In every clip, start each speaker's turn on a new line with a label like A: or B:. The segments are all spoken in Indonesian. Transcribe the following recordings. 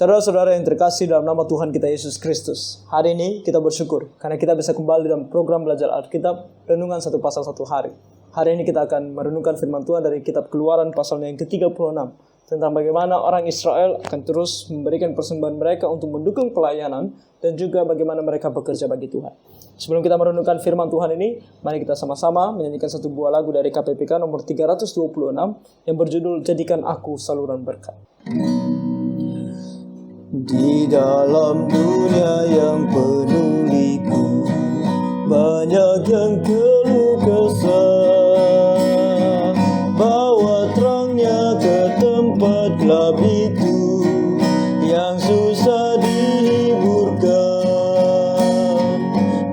A: Saudara-saudara yang terkasih dalam nama Tuhan kita Yesus Kristus, hari ini kita bersyukur karena kita bisa kembali dalam program belajar Alkitab Renungan satu pasal satu hari. Hari ini kita akan merenungkan firman Tuhan dari kitab Keluaran pasalnya yang ke-36 tentang bagaimana orang Israel akan terus memberikan persembahan mereka untuk mendukung pelayanan dan juga bagaimana mereka bekerja bagi Tuhan. Sebelum kita merenungkan firman Tuhan ini, mari kita sama-sama menyanyikan satu buah lagu dari KPPK nomor 326 yang berjudul Jadikan Aku Saluran Berkat. Di dalam dunia yang penuh liku, banyak yang keluh kesah. Bawa terangnya ke tempat gelap itu yang susah dihiburkan.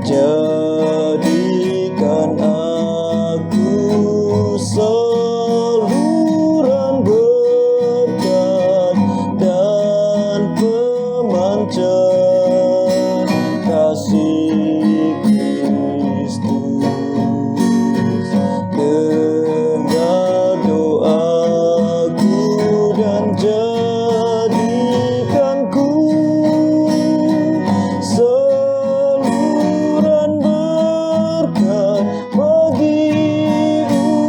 A: Jadikan aku saluran berkat dan pemancar kasih Kristus. Dengar doaku dan jadikanku saluran berkat bagi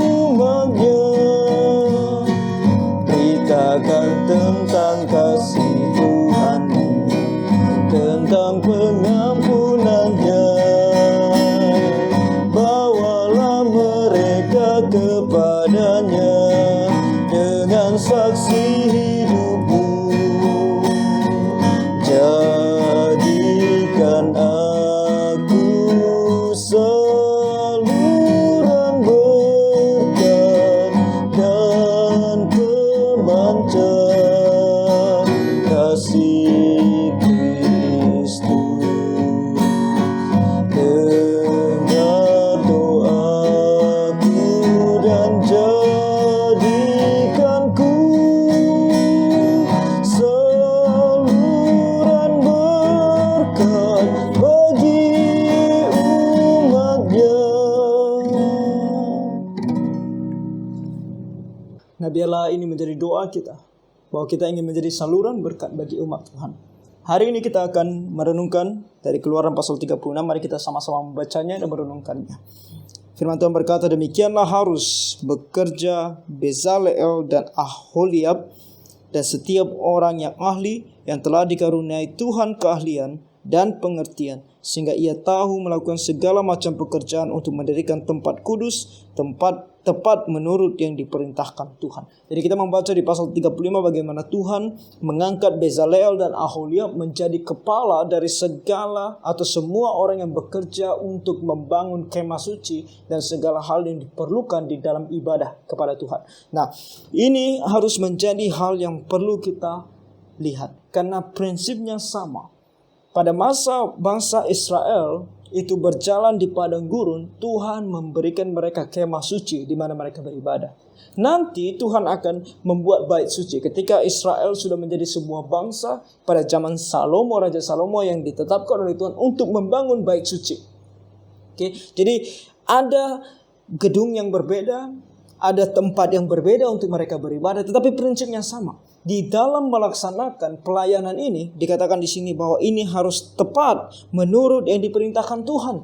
A: umatnya. Beritakan tentang kasih Tuhanmu, tentang pengampunannya. Bawalah mereka kepadanya dengan saksi hidupmu. Jadikan aku saluran berkat dan pemancar kasih Kristus. Dengar doaku dan jadikanku saluran berkat bagi umatnya. Nah, biarlah ini menjadi doa kita, bahwa kita ingin menjadi saluran berkat bagi umat Tuhan. Hari ini kita akan merenungkan dari Keluaran pasal 36. Mari kita sama-sama membacanya dan merenungkannya. Firman Tuhan berkata, demikianlah harus bekerja Bezaleel dan Aholiab dan setiap orang yang ahli yang telah dikaruniai Tuhan keahlian dan pengertian, sehingga ia tahu melakukan segala macam pekerjaan untuk mendirikan tempat kudus, tempat tepat menurut yang diperintahkan Tuhan. Jadi kita membaca di pasal 35 bagaimana Tuhan mengangkat Bezaleel dan Aholiab menjadi kepala dari segala atau semua orang yang bekerja untuk membangun kemah suci dan segala hal yang diperlukan di dalam ibadah kepada Tuhan. Nah, ini harus menjadi hal yang perlu kita lihat karena prinsipnya sama. Pada masa bangsa Israel itu berjalan di padang gurun, Tuhan memberikan mereka kemah suci di mana mereka beribadah. Nanti Tuhan akan membuat bait suci ketika Israel sudah menjadi sebuah bangsa pada zaman Salomo, Raja Salomo yang ditetapkan oleh Tuhan untuk membangun bait suci. Oke, jadi ada gedung yang berbeda, ada tempat yang berbeda untuk mereka beribadah, tetapi prinsipnya sama. Di dalam melaksanakan pelayanan ini dikatakan di sini bahwa ini harus tepat menurut yang diperintahkan Tuhan.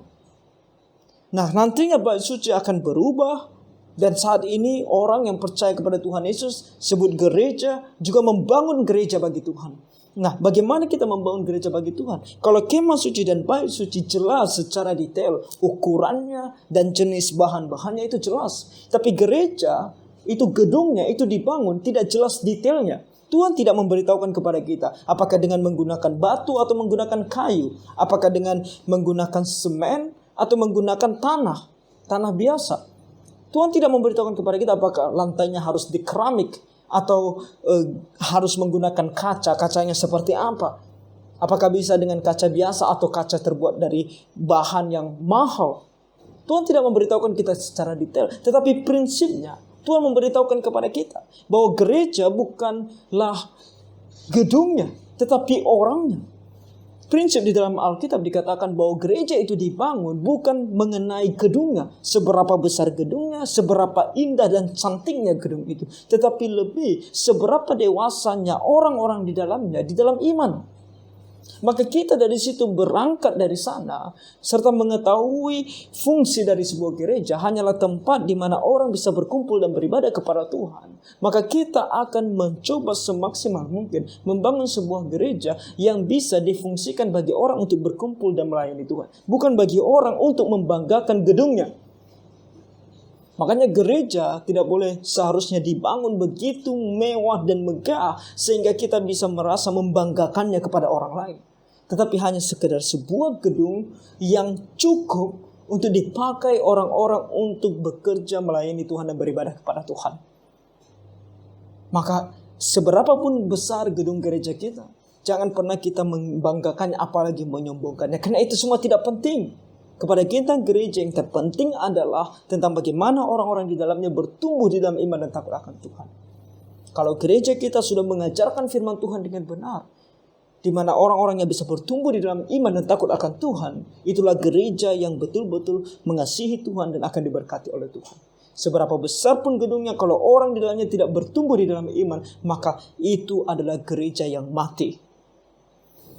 A: Nah, nantinya bait suci akan berubah dan saat ini orang yang percaya kepada Tuhan Yesus sebut gereja juga membangun gereja bagi Tuhan. Nah, bagaimana kita membangun gereja bagi Tuhan? Kalau kemah suci dan bait suci jelas secara detail ukurannya dan jenis bahan-bahannya itu jelas. Tapi gereja itu gedungnya itu dibangun tidak jelas detailnya. Tuhan tidak memberitahukan kepada kita apakah dengan menggunakan batu atau menggunakan kayu, apakah dengan menggunakan semen atau menggunakan tanah biasa. Tuhan tidak memberitahukan kepada kita apakah lantainya harus di keramik atau harus menggunakan kacanya seperti apa. Apakah bisa dengan kaca biasa atau kaca terbuat dari bahan yang mahal. Tuhan tidak memberitahukan kita secara detail, tetapi prinsipnya Tuhan memberitahukan kepada kita bahwa gereja bukanlah gedungnya, tetapi orangnya. Prinsip di dalam Alkitab dikatakan bahwa gereja itu dibangun bukan mengenai gedungnya, seberapa besar gedungnya, seberapa indah dan cantiknya gedung itu, tetapi lebih seberapa dewasanya orang-orang di dalamnya, di dalam iman. Maka kita dari situ berangkat dari sana serta mengetahui fungsi dari sebuah gereja hanyalah tempat di mana orang bisa berkumpul dan beribadah kepada Tuhan. Maka kita akan mencoba semaksimal mungkin membangun sebuah gereja yang bisa difungsikan bagi orang untuk berkumpul dan melayani Tuhan, bukan bagi orang untuk membanggakan gedungnya. Makanya gereja tidak boleh seharusnya dibangun begitu mewah dan megah sehingga kita bisa merasa membanggakannya kepada orang lain. Tetapi hanya sekedar sebuah gedung yang cukup untuk dipakai orang-orang untuk bekerja melayani Tuhan dan beribadah kepada Tuhan. Maka seberapapun besar gedung gereja kita, jangan pernah kita membanggakannya apalagi menyombongkannya. Karena itu semua tidak penting. Kepada kita gereja yang terpenting adalah tentang bagaimana orang-orang di dalamnya bertumbuh di dalam iman dan takut akan Tuhan. Kalau gereja kita sudah mengajarkan firman Tuhan dengan benar, di mana orang-orang yang bisa bertumbuh di dalam iman dan takut akan Tuhan, itulah gereja yang betul-betul mengasihi Tuhan dan akan diberkati oleh Tuhan. Seberapa besar pun gedungnya, kalau orang di dalamnya tidak bertumbuh di dalam iman, maka itu adalah gereja yang mati.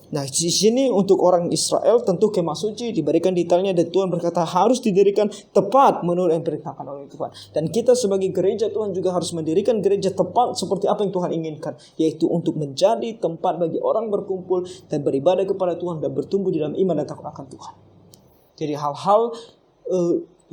A: Nah, di sini untuk orang Israel tentu kemah suci diberikan detailnya dan Tuhan berkata harus didirikan tepat menurut yang diperintahkan oleh Tuhan. Dan kita sebagai gereja Tuhan juga harus mendirikan gereja tepat seperti apa yang Tuhan inginkan, yaitu untuk menjadi tempat bagi orang berkumpul dan beribadah kepada Tuhan dan bertumbuh di dalam iman dan takut akan Tuhan. Jadi hal-hal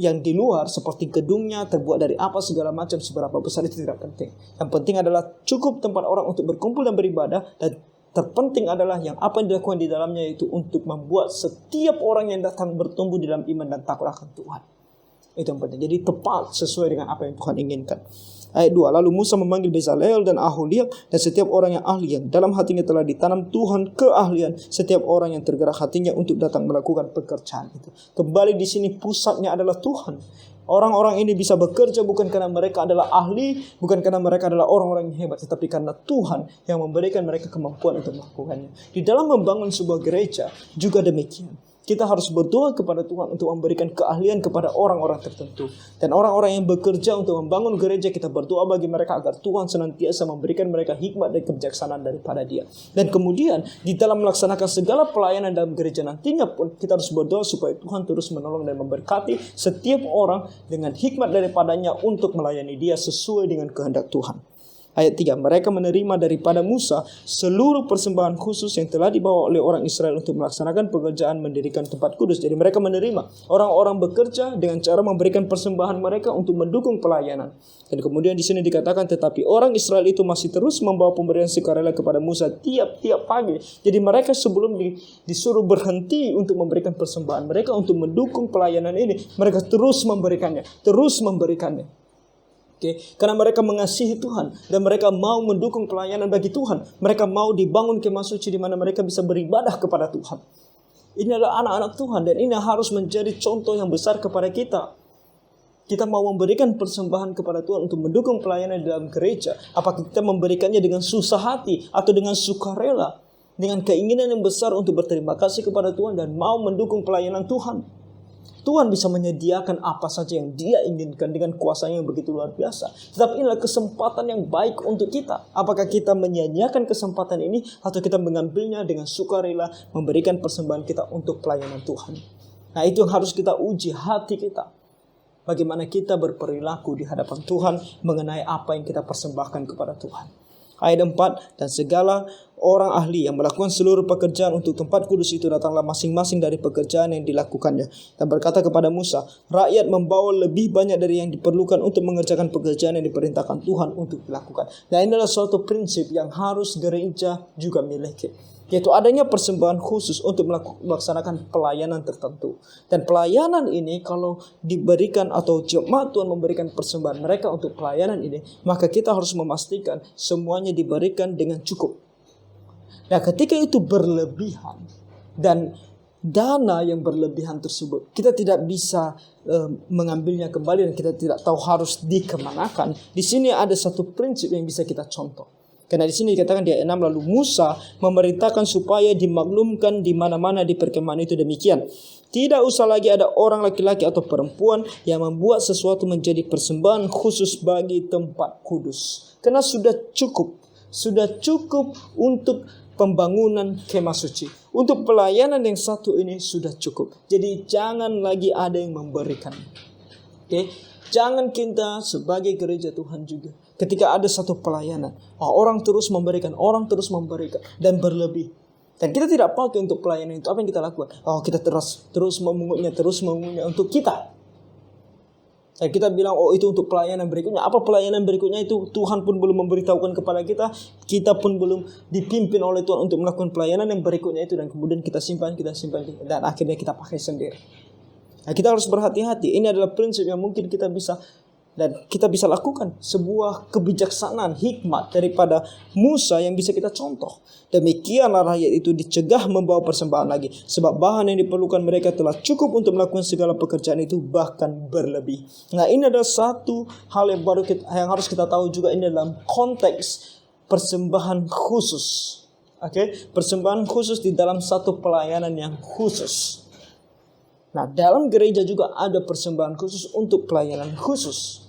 A: yang di luar seperti gedungnya terbuat dari apa segala macam seberapa besar itu tidak penting. Yang penting adalah cukup tempat orang untuk berkumpul dan beribadah, dan terpenting adalah yang apa yang dilakukan di dalamnya, yaitu untuk membuat setiap orang yang datang bertumbuh di dalam iman dan takut akan Tuhan. Itu yang penting. Jadi tepat sesuai dengan apa yang Tuhan inginkan. Ayat 2, lalu Musa memanggil Bezalel dan Aholiab dan setiap orang yang ahli yang dalam hatinya telah ditanam Tuhan keahlian, setiap orang yang tergerak hatinya untuk datang melakukan pekerjaan itu. Kembali di sini pusatnya adalah Tuhan. Orang-orang ini bisa bekerja bukan karena mereka adalah ahli, bukan karena mereka adalah orang-orang yang hebat, tetapi karena Tuhan yang memberikan mereka kemampuan untuk melakukannya. Di dalam membangun sebuah gereja juga demikian. Kita harus berdoa kepada Tuhan untuk memberikan keahlian kepada orang-orang tertentu. Dan orang-orang yang bekerja untuk membangun gereja, kita berdoa bagi mereka agar Tuhan senantiasa memberikan mereka hikmat dan kebijaksanaan daripada Dia. Dan kemudian di dalam melaksanakan segala pelayanan dalam gereja nantinya pun kita harus berdoa supaya Tuhan terus menolong dan memberkati setiap orang dengan hikmat daripadanya untuk melayani Dia sesuai dengan kehendak Tuhan. Ayat 3, mereka menerima daripada Musa seluruh persembahan khusus yang telah dibawa oleh orang Israel untuk melaksanakan pekerjaan mendirikan tempat kudus. Jadi mereka menerima orang-orang bekerja dengan cara memberikan persembahan mereka untuk mendukung pelayanan. Dan kemudian di sini dikatakan tetapi orang Israel itu masih terus membawa pemberian sukarela kepada Musa tiap-tiap pagi. Jadi mereka sebelum disuruh berhenti untuk memberikan persembahan mereka untuk mendukung pelayanan ini, mereka terus memberikannya, terus memberikannya. Karena mereka mengasihi Tuhan dan mereka mau mendukung pelayanan bagi Tuhan. Mereka mau dibangun kemah suci di mana mereka bisa beribadah kepada Tuhan. Ini adalah anak-anak Tuhan dan ini harus menjadi contoh yang besar kepada kita. Kita mau memberikan persembahan kepada Tuhan untuk mendukung pelayanan dalam gereja. Apakah kita memberikannya dengan susah hati atau dengan sukarela, dengan keinginan yang besar untuk berterima kasih kepada Tuhan dan mau mendukung pelayanan Tuhan. Tuhan bisa menyediakan apa saja yang Dia inginkan dengan kuasa-Nya yang begitu luar biasa. Tetapi inilah kesempatan yang baik untuk kita. Apakah kita menyia-nyiakan kesempatan ini atau kita mengambilnya dengan sukarela memberikan persembahan kita untuk pelayanan Tuhan. Nah, itu yang harus kita uji hati kita. Bagaimana kita berperilaku di hadapan Tuhan mengenai apa yang kita persembahkan kepada Tuhan. Ayat 4, dan segala orang ahli yang melakukan seluruh pekerjaan untuk tempat kudus itu datanglah masing-masing dari pekerjaan yang dilakukannya. Dan berkata kepada Musa, rakyat membawa lebih banyak dari yang diperlukan untuk mengerjakan pekerjaan yang diperintahkan Tuhan untuk dilakukan. Dan ini adalah suatu prinsip yang harus gereja juga miliki. Yaitu adanya persembahan khusus untuk melaksanakan pelayanan tertentu. Dan pelayanan ini kalau diberikan atau jemaat Tuhan memberikan persembahan mereka untuk pelayanan ini, maka kita harus memastikan semuanya diberikan dengan cukup. Nah, ketika itu berlebihan dan dana yang berlebihan tersebut, kita tidak bisa mengambilnya kembali dan kita tidak tahu harus dikemanakan. Di sini ada satu prinsip yang bisa kita contoh. Karena di sini dikatakan di ayat 6, lalu Musa memerintahkan supaya dimaklumkan di mana-mana di perkemahan itu demikian. Tidak usah lagi ada orang laki-laki atau perempuan yang membuat sesuatu menjadi persembahan khusus bagi tempat kudus. Karena sudah cukup untuk pembangunan kemah suci. Untuk pelayanan yang satu ini sudah cukup. Jadi jangan lagi ada yang memberikan. Oke? Jangan kita sebagai gereja Tuhan juga, ketika ada satu pelayanan, orang terus memberikan dan berlebih. Dan kita tidak pakai untuk pelayanan itu. Apa yang kita lakukan? Kita terus memungutnya untuk kita. Dan kita bilang, itu untuk pelayanan berikutnya. Apa pelayanan berikutnya itu? Tuhan pun belum memberitahukan kepada kita. Kita pun belum dipimpin oleh Tuhan untuk melakukan pelayanan yang berikutnya itu. Dan kemudian kita simpan. Dan akhirnya kita pakai sendiri. Nah, kita harus berhati-hati. Ini adalah prinsip yang mungkin kita bisa lakukan. Sebuah kebijaksanaan, hikmat daripada Musa yang bisa kita contoh. Demikianlah rakyat itu dicegah membawa persembahan lagi. Sebab bahan yang diperlukan mereka telah cukup untuk melakukan segala pekerjaan itu, bahkan berlebih. Nah, ini adalah satu hal yang yang harus kita tahu juga. Ini dalam konteks persembahan khusus. Persembahan khusus di dalam satu pelayanan yang khusus. Nah, dalam gereja juga ada persembahan khusus untuk pelayanan khusus.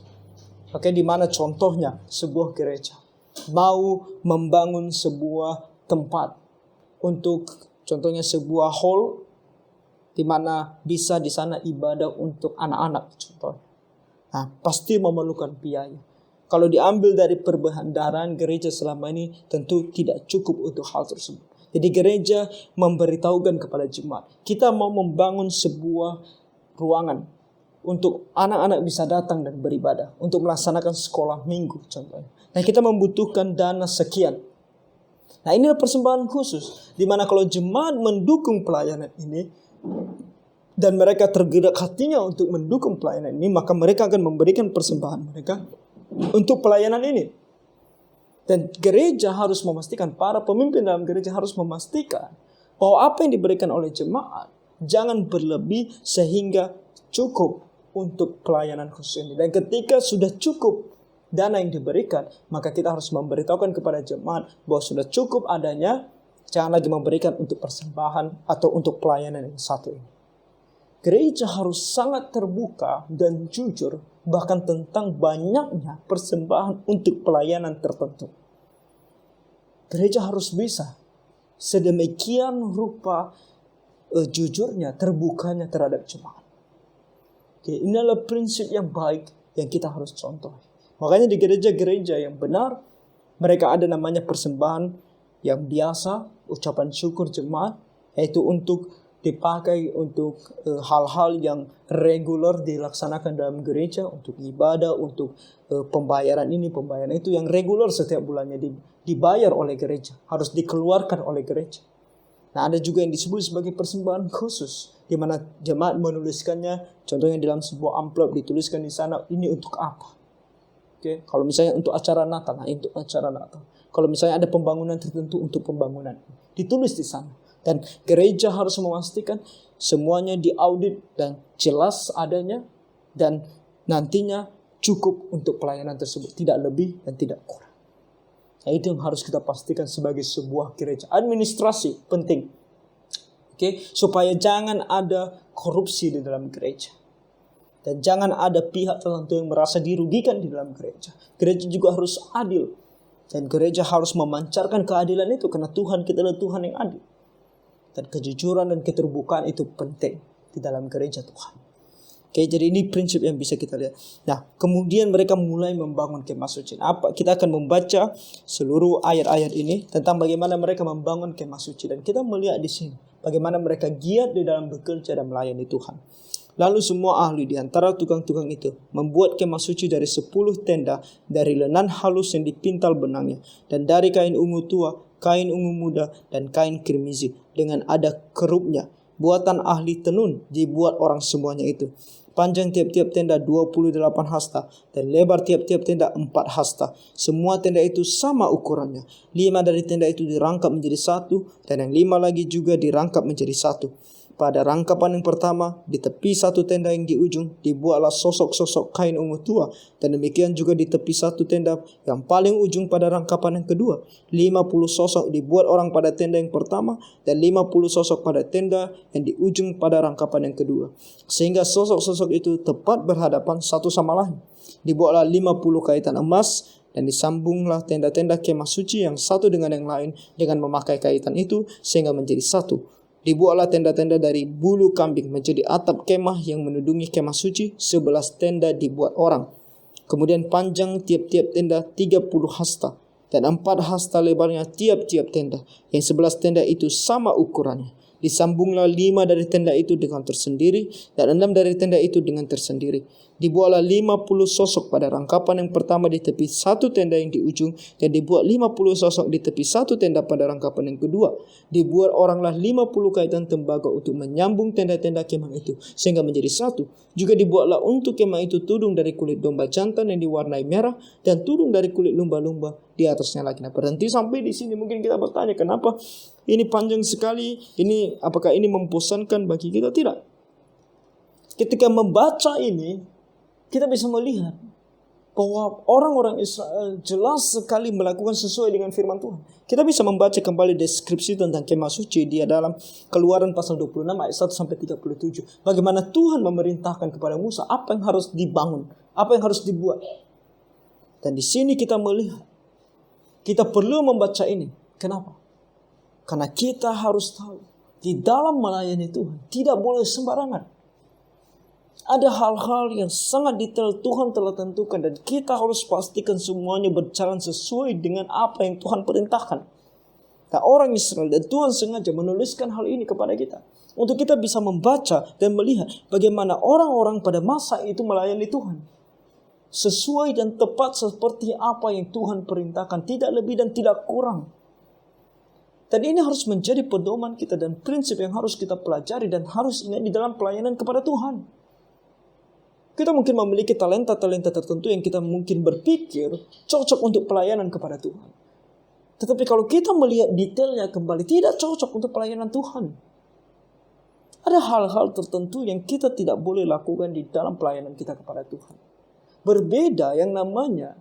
A: Di mana contohnya sebuah gereja mau membangun sebuah tempat untuk contohnya sebuah hall di mana bisa di sana ibadah untuk anak-anak contohnya. Nah, pasti memerlukan biaya. Kalau diambil dari perbendaharaan gereja selama ini tentu tidak cukup untuk hal tersebut. Jadi gereja memberitahukan kepada jemaat, kita mau membangun sebuah ruangan untuk anak-anak bisa datang dan beribadah, untuk melaksanakan sekolah minggu contohnya. Nah, kita membutuhkan dana sekian. Nah, inilah persembahan khusus, di mana kalau jemaat mendukung pelayanan ini dan mereka tergerak hatinya untuk mendukung pelayanan ini, maka mereka akan memberikan persembahan mereka untuk pelayanan ini. Dan gereja harus memastikan, para pemimpin dalam gereja harus memastikan bahwa apa yang diberikan oleh jemaat jangan berlebih sehingga cukup untuk pelayanan khusus ini. Dan ketika sudah cukup dana yang diberikan, maka kita harus memberitahukan kepada jemaat bahwa sudah cukup adanya, jangan lagi memberikan untuk persembahan atau untuk pelayanan yang satu ini. Gereja harus sangat terbuka dan jujur bahkan tentang banyaknya persembahan untuk pelayanan tertentu. Gereja harus bisa sedemikian rupa jujurnya, terbukanya terhadap jemaat. Ini adalah prinsip yang baik yang kita harus contoh. Makanya di gereja-gereja yang benar, mereka ada namanya persembahan yang biasa, ucapan syukur jemaat, yaitu untuk dipakai untuk hal-hal yang reguler dilaksanakan dalam gereja, untuk ibadah, untuk pembayaran ini, pembayaran itu yang reguler setiap bulannya dibayar oleh gereja, harus dikeluarkan oleh gereja. Nah, ada juga yang disebut sebagai persembahan khusus, di mana jemaat menuliskannya, contohnya dalam sebuah amplop dituliskan di sana, ini untuk apa? Kalau misalnya untuk acara Natal, nah untuk acara Natal. Kalau misalnya ada pembangunan tertentu untuk pembangunan, ditulis di sana. Dan gereja harus memastikan semuanya diaudit dan jelas adanya dan nantinya cukup untuk pelayanan tersebut, tidak lebih dan tidak kurang. Nah, itu yang harus kita pastikan sebagai sebuah gereja. Administrasi penting, supaya jangan ada korupsi di dalam gereja dan jangan ada pihak tertentu yang merasa dirugikan di dalam gereja. Gereja juga harus adil dan gereja harus memancarkan keadilan itu karena Tuhan kita adalah Tuhan yang adil. Dan kejujuran dan keterbukaan itu penting di dalam gereja Tuhan. Jadi ini prinsip yang bisa kita lihat. Nah, kemudian mereka mulai membangun kemah suci. Kita akan membaca seluruh ayat-ayat ini tentang bagaimana mereka membangun kemah suci. Dan kita melihat di sini bagaimana mereka giat di dalam bekerja dan melayani Tuhan. Lalu semua ahli di antara tukang-tukang itu membuat kemah suci dari 10 tenda, dari lenan halus yang dipintal benangnya, dan dari kain ungu tua, kain ungu muda, dan kain kirmizi, dengan ada kerupnya. Buatan ahli tenun dibuat orang semuanya itu. Panjang tiap-tiap tenda 28 hasta, dan lebar tiap-tiap tenda 4 hasta. Semua tenda itu sama ukurannya. 5 dari tenda itu dirangkap menjadi satu, dan yang 5 lagi juga dirangkap menjadi satu. Pada rangkapan yang pertama, di tepi satu tenda yang di ujung, dibuatlah sosok-sosok kain ungu tua. Dan demikian juga di tepi satu tenda yang paling ujung pada rangkapan yang kedua. 50 sosok dibuat orang pada tenda yang pertama, dan 50 sosok pada tenda yang di ujung pada rangkapan yang kedua. Sehingga sosok-sosok itu tepat berhadapan satu sama lain. Dibuatlah 50 kaitan emas, dan disambunglah tenda-tenda kemah suci yang satu dengan yang lain dengan memakai kaitan itu sehingga menjadi satu. Dibuatlah tenda-tenda dari bulu kambing menjadi atap kemah yang menudungi kemah suci. 11 tenda dibuat orang. Kemudian panjang tiap-tiap tenda 30 hasta, dan 4 hasta lebarnya tiap-tiap tenda. Yang 11 tenda itu sama ukurannya. Disambunglah 5 dari tenda itu dengan tersendiri, dan 6 dari tenda itu dengan tersendiri. Dibuatlah 50 sosok pada rangkapan yang pertama di tepi satu tenda yang di ujung, dan dibuat 50 sosok di tepi satu tenda pada rangkapan yang kedua. Dibuat oranglah 50 kaitan tembaga untuk menyambung tenda-tenda kemah itu sehingga menjadi satu. Juga dibuatlah untuk kemah itu tudung dari kulit domba jantan yang diwarnai merah, dan tudung dari kulit lumba-lumba di atasnya lagi. Nah, berhenti sampai di sini. Mungkin kita bertanya, kenapa ini panjang sekali? Apakah ini membosankan bagi kita? Tidak. Ketika membaca ini, kita bisa melihat bahwa orang-orang Israel jelas sekali melakukan sesuai dengan firman Tuhan. Kita bisa membaca kembali deskripsi tentang kemah suci dia dalam Keluaran pasal 26 ayat 1 sampai 37. Bagaimana Tuhan memerintahkan kepada Musa apa yang harus dibangun, apa yang harus dibuat. Dan di sini kita melihat, kita perlu membaca ini. Kenapa? Karena kita harus tahu, di dalam melayani Tuhan tidak boleh sembarangan. Ada hal-hal yang sangat detail Tuhan telah tentukan, dan kita harus pastikan semuanya berjalan sesuai dengan apa yang Tuhan perintahkan. Nah, orang Israel dan Tuhan sengaja menuliskan hal ini kepada kita untuk kita bisa membaca dan melihat bagaimana orang-orang pada masa itu melayani Tuhan sesuai dan tepat seperti apa yang Tuhan perintahkan, tidak lebih dan tidak kurang. Dan ini harus menjadi pedoman kita dan prinsip yang harus kita pelajari dan harus ingat di dalam pelayanan kepada Tuhan. Kita mungkin memiliki talenta-talenta tertentu yang kita mungkin berpikir cocok untuk pelayanan kepada Tuhan. Tetapi kalau kita melihat detailnya kembali, tidak cocok untuk pelayanan Tuhan. Ada hal-hal tertentu yang kita tidak boleh lakukan di dalam pelayanan kita kepada Tuhan. Berbeda yang namanya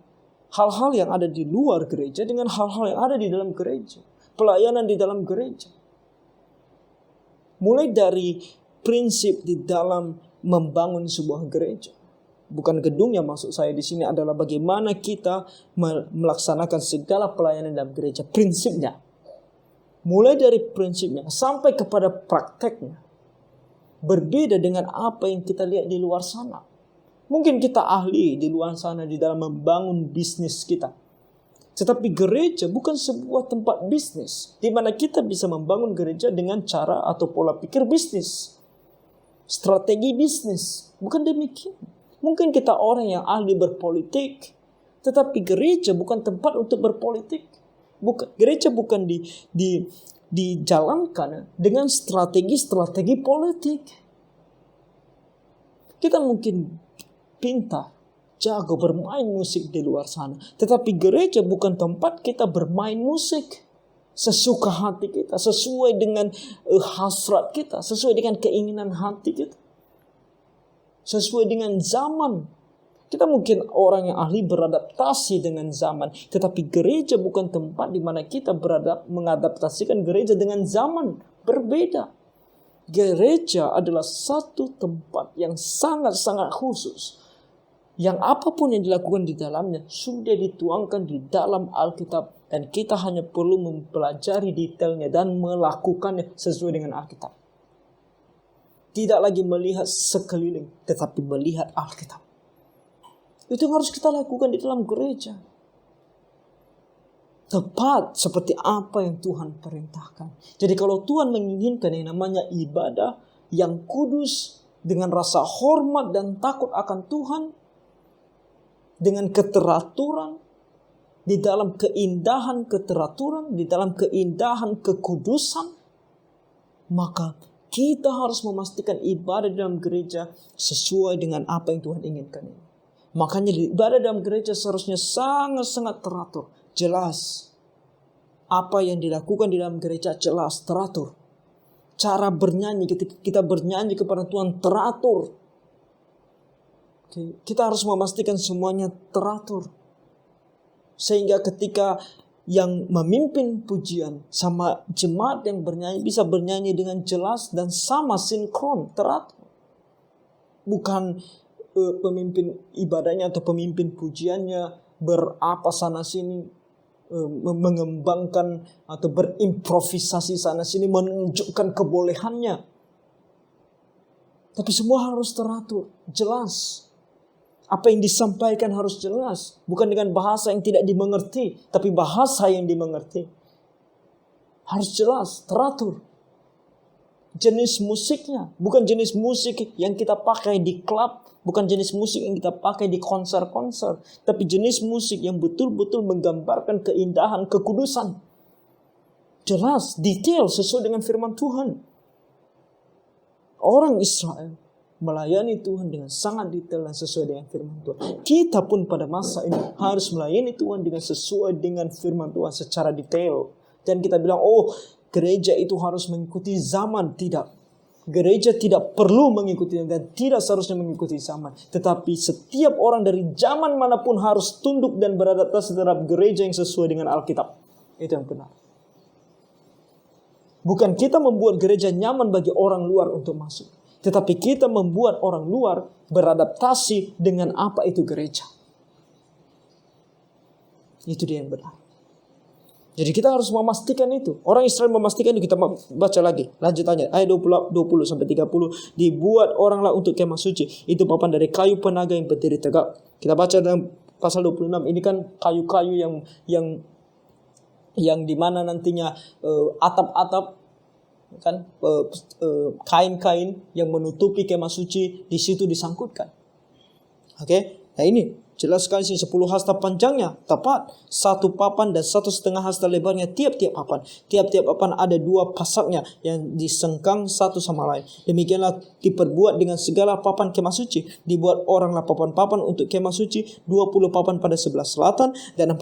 A: hal-hal yang ada di luar gereja dengan hal-hal yang ada di dalam gereja. Pelayanan di dalam gereja. Mulai dari prinsip di dalam membangun sebuah gereja. Bukan gedungnya, maksud saya di sini adalah bagaimana kita melaksanakan segala pelayanan dalam gereja. Prinsipnya. Mulai dari prinsipnya sampai kepada prakteknya. Berbeda dengan apa yang kita lihat di luar sana. Mungkin kita ahli di luar sana di dalam membangun bisnis kita. Tetapi gereja bukan sebuah tempat bisnis, di mana kita bisa membangun gereja dengan cara atau pola pikir bisnis. Strategi bisnis. Bukan demikian. Mungkin kita orang yang ahli berpolitik, tetapi gereja bukan tempat untuk berpolitik. Gereja bukan dijalankan dengan strategi-strategi politik. Kita mungkin pintar, jago bermain musik di luar sana, tetapi gereja bukan tempat kita bermain musik sesuka hati kita, sesuai dengan hasrat kita, sesuai dengan keinginan hati kita, sesuai dengan zaman. Kita mungkin orang yang ahli beradaptasi dengan zaman, tetapi gereja bukan tempat di mana kita mengadaptasikan gereja dengan zaman. Berbeda. Gereja adalah satu tempat yang sangat-sangat khusus, yang apapun yang dilakukan di dalamnya sudah dituangkan di dalam Alkitab. Dan kita hanya perlu mempelajari detailnya dan melakukannya sesuai dengan Alkitab. Tidak lagi melihat sekeliling, tetapi melihat Alkitab. Itu yang harus kita lakukan di dalam gereja. Tepat seperti apa yang Tuhan perintahkan. Jadi kalau Tuhan menginginkan yang namanya ibadah yang kudus, dengan rasa hormat dan takut akan Tuhan, dengan keteraturan, di dalam keindahan keteraturan, di dalam keindahan kekudusan, maka kita harus memastikan ibadah dalam gereja sesuai dengan apa yang Tuhan inginkan. Makanya ibadah dalam gereja seharusnya sangat-sangat teratur, jelas. Apa yang dilakukan di dalam gereja jelas, teratur. Cara bernyanyi, ketika kita bernyanyi kepada Tuhan teratur. Kita harus memastikan semuanya teratur. Sehingga ketika yang memimpin pujian sama jemaat yang bernyanyi bisa bernyanyi dengan jelas dan sama sinkron, teratur. Bukan pemimpin ibadahnya atau pemimpin pujiannya berapa sana sini, mengembangkan atau berimprovisasi sana sini, menunjukkan kebolehannya. Tapi semua harus teratur, jelas. Apa yang disampaikan harus jelas. Bukan dengan bahasa yang tidak dimengerti, tapi bahasa yang dimengerti. Harus jelas, teratur. Jenis musiknya, bukan jenis musik yang kita pakai di klub, bukan jenis musik yang kita pakai di konser-konser, tapi jenis musik yang betul-betul menggambarkan keindahan, kekudusan. Jelas, detail sesuai dengan firman Tuhan. Orang Israel melayani Tuhan dengan sangat detail dan sesuai dengan firman Tuhan. Kita pun pada masa ini harus melayani Tuhan dengan sesuai dengan firman Tuhan secara detail. Dan kita bilang, oh, gereja itu harus mengikuti zaman. Tidak. Gereja tidak perlu mengikuti dan tidak seharusnya mengikuti zaman. Tetapi setiap orang dari zaman manapun harus tunduk dan beradaptasi terhadap gereja yang sesuai dengan Alkitab. Itu yang benar. Bukan kita membuat gereja nyaman bagi orang luar untuk masuk. Tetapi kita membuat orang luar beradaptasi dengan apa itu gereja. Itu dia yang benar. Jadi kita harus memastikan itu. Orang Israel memastikan itu. Kita baca lagi. Lanjutannya. Ayat 20-30. Dibuat oranglah untuk kemah suci. Itu papan dari kayu penaga yang berdiri tegak. Kita baca dalam pasal 26. Ini kan kayu-kayu yang dimana nantinya atap-atap, kan, kain-kain yang menutupi kemah suci di situ disangkutkan. Oke, nah ini jelas sekali sih 10 hasta panjangnya tepat 1 papan dan 1,5 hasta lebarnya tiap-tiap papan. Tiap-tiap papan ada 2 pasaknya yang disengkang satu sama lain. Demikianlah diperbuat dengan segala papan kemah suci. Dibuat oranglah papan-papan untuk kemah suci, 20 papan pada sebelah selatan dan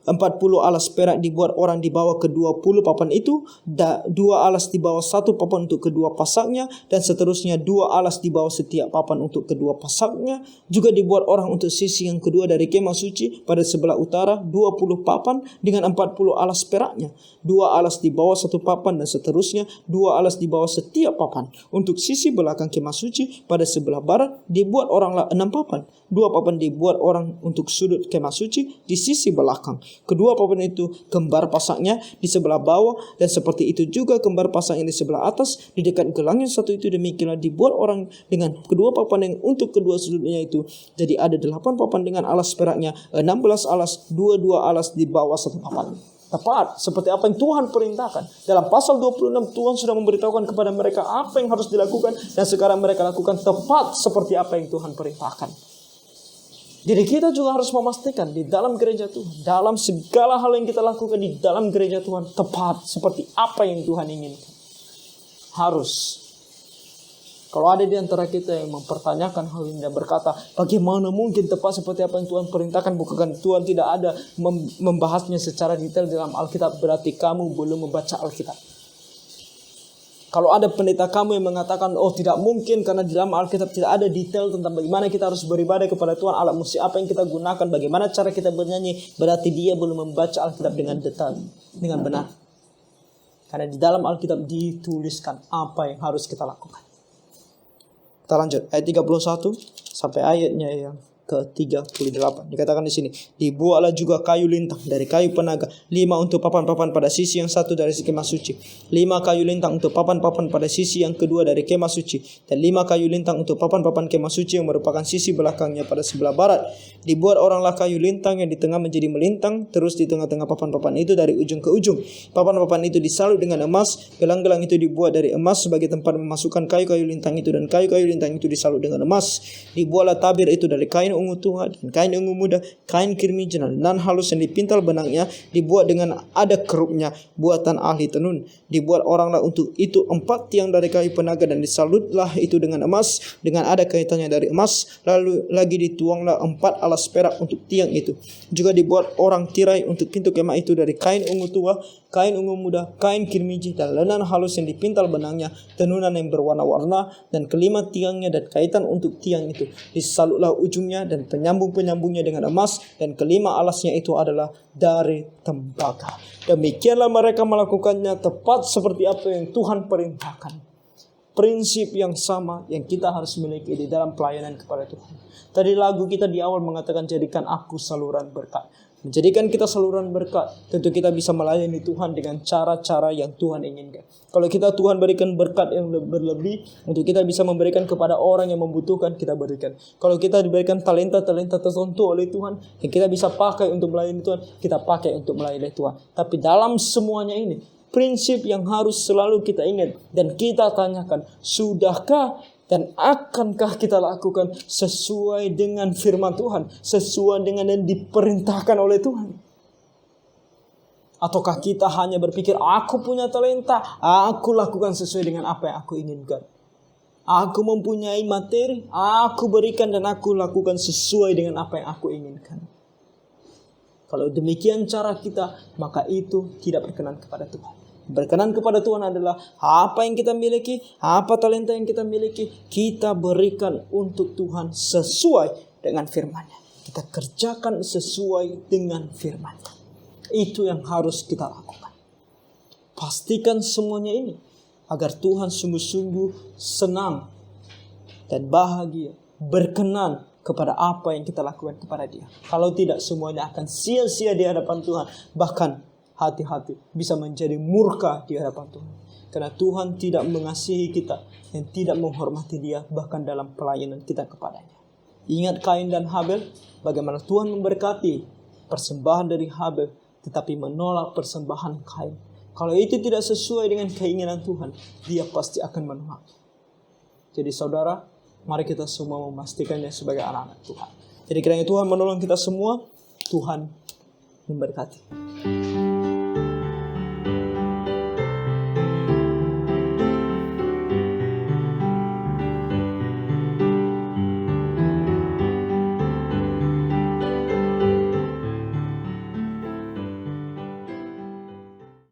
A: 40 alas perak dibuat orang di bawah ke-20 papan itu, 2 alas di bawah 1 papan untuk kedua pasaknya, dan seterusnya 2 alas di bawah setiap papan untuk kedua pasaknya. Juga dibuat orang untuk sisi yang kedua dari kemah suci pada sebelah utara, 20 papan dengan 40 alas peraknya, 2 alas di bawah 1 papan dan seterusnya 2 alas di bawah setiap papan. Untuk sisi belakang kemah suci pada sebelah barat dibuat oranglah 6 papan. 2 papan dibuat orang untuk sudut kemah suci di sisi belakang. Kedua papan itu kembar pasaknya di sebelah bawah, dan seperti itu juga kembar pasaknya di sebelah atas di dekat gelang yang satu itu. Demikianlah dibuat orang dengan kedua papan yang untuk kedua sudutnya itu. Jadi ada 8 papan dengan alas peraknya, 16 alas, 2 alas di bawah 1 papan. Tepat seperti apa yang Tuhan perintahkan. Dalam pasal 26 Tuhan sudah memberitahukan kepada mereka apa yang harus dilakukan, dan sekarang mereka lakukan tepat seperti apa yang Tuhan perintahkan. Jadi kita juga harus memastikan di dalam gereja Tuhan, dalam segala hal yang kita lakukan di dalam gereja Tuhan, tepat seperti apa yang Tuhan inginkan. Harus. Kalau ada di antara kita yang mempertanyakan hal ini dan berkata, bagaimana mungkin tepat seperti apa yang Tuhan perintahkan? Bukan Tuhan tidak ada membahasnya secara detail dalam Alkitab, berarti kamu belum membaca Alkitab. Kalau ada pendeta kamu yang mengatakan, oh tidak mungkin karena di dalam Alkitab tidak ada detail tentang bagaimana kita harus beribadah kepada Tuhan, alat musik apa yang kita gunakan, bagaimana cara kita bernyanyi, berarti dia belum membaca Alkitab dengan detail, dengan benar. Karena di dalam Alkitab dituliskan apa yang harus kita lakukan. Kita lanjut ayat 31 sampai ayatnya yang ke-38. Dikatakan di sini, dibuatlah juga kayu lintang dari kayu penaga, 5 untuk papan-papan pada sisi yang satu dari kemah suci, 5 kayu lintang untuk papan-papan pada sisi yang kedua dari kemah suci, dan 5 kayu lintang untuk papan-papan kemah suci yang merupakan sisi belakangnya pada sebelah barat. Dibuat oranglah kayu lintang yang di tengah menjadi melintang terus di tengah-tengah papan-papan itu dari ujung ke ujung. Papan-papan itu disalut dengan emas, gelang-gelang itu dibuat dari emas sebagai tempat memasukkan kayu-kayu lintang itu, dan kayu-kayu lintang itu disalut dengan emas. Dibuatlah tabir itu dari kain ungu tua dan kain ungu muda, kain kirmijan dan nan halus yang dipintal benangnya, dibuat dengan ada kerupnya, buatan ahli tenun. Dibuat oranglah untuk itu 4 tiang dari kayu penaga, dan disalutlah itu dengan emas, dengan ada kaitannya dari emas. Lalu lagi dituanglah 4 alas perak untuk tiang itu. Juga dibuat orang tirai untuk pintu kemah itu dari kain ungu tua, kain ungu muda, kain kirmiji, dan lenan halus yang dipintal benangnya, tenunan yang berwarna-warna, dan kelima tiangnya dan kaitan untuk tiang itu. Disalutlah ujungnya dan penyambung-penyambungnya dengan emas, dan kelima alasnya itu adalah dari tembaga. Demikianlah mereka melakukannya tepat seperti apa yang Tuhan perintahkan. Prinsip yang sama yang kita harus miliki di dalam pelayanan kepada Tuhan. Tadi lagu kita di awal mengatakan jadikan aku saluran berkat. Menjadikan kita saluran berkat, tentu kita bisa melayani Tuhan dengan cara-cara yang Tuhan inginkan. Kalau kita Tuhan berikan berkat yang berlebih, untuk kita bisa memberikan kepada orang yang membutuhkan, kita berikan. Kalau kita diberikan talenta-talenta tertentu oleh Tuhan, yang kita bisa pakai untuk melayani Tuhan, kita pakai untuk melayani Tuhan. Tapi dalam semuanya ini, prinsip yang harus selalu kita ingat dan kita tanyakan, sudahkah dan akankah kita lakukan sesuai dengan firman Tuhan, sesuai dengan yang diperintahkan oleh Tuhan? Ataukah kita hanya berpikir, aku punya talenta, aku lakukan sesuai dengan apa yang aku inginkan. Aku mempunyai materi, aku berikan dan aku lakukan sesuai dengan apa yang aku inginkan. Kalau demikian cara kita, maka itu tidak berkenan kepada Tuhan. Berkenan kepada Tuhan adalah apa yang kita miliki, apa talenta yang kita miliki, kita berikan untuk Tuhan sesuai dengan firman-Nya. Kita kerjakan sesuai dengan firman-Nya. Itu yang harus kita lakukan. Pastikan semuanya ini agar Tuhan sungguh-sungguh senang dan bahagia, berkenan kepada apa yang kita lakukan kepada Dia. Kalau tidak, semuanya akan sia-sia di hadapan Tuhan. Bahkan hati-hati bisa menjadi murka di hadapan Tuhan. Karena Tuhan tidak mengasihi kita dan tidak menghormati Dia bahkan dalam pelayanan kita kepadanya. Ingat Kain dan Habel, bagaimana Tuhan memberkati persembahan dari Habel tetapi menolak persembahan Kain. Kalau itu tidak sesuai dengan keinginan Tuhan, Dia pasti akan menolak. Jadi saudara, mari kita semua memastikannya sebagai anak-anak Tuhan. Jadi kiranya Tuhan menolong kita semua. Tuhan memberkati.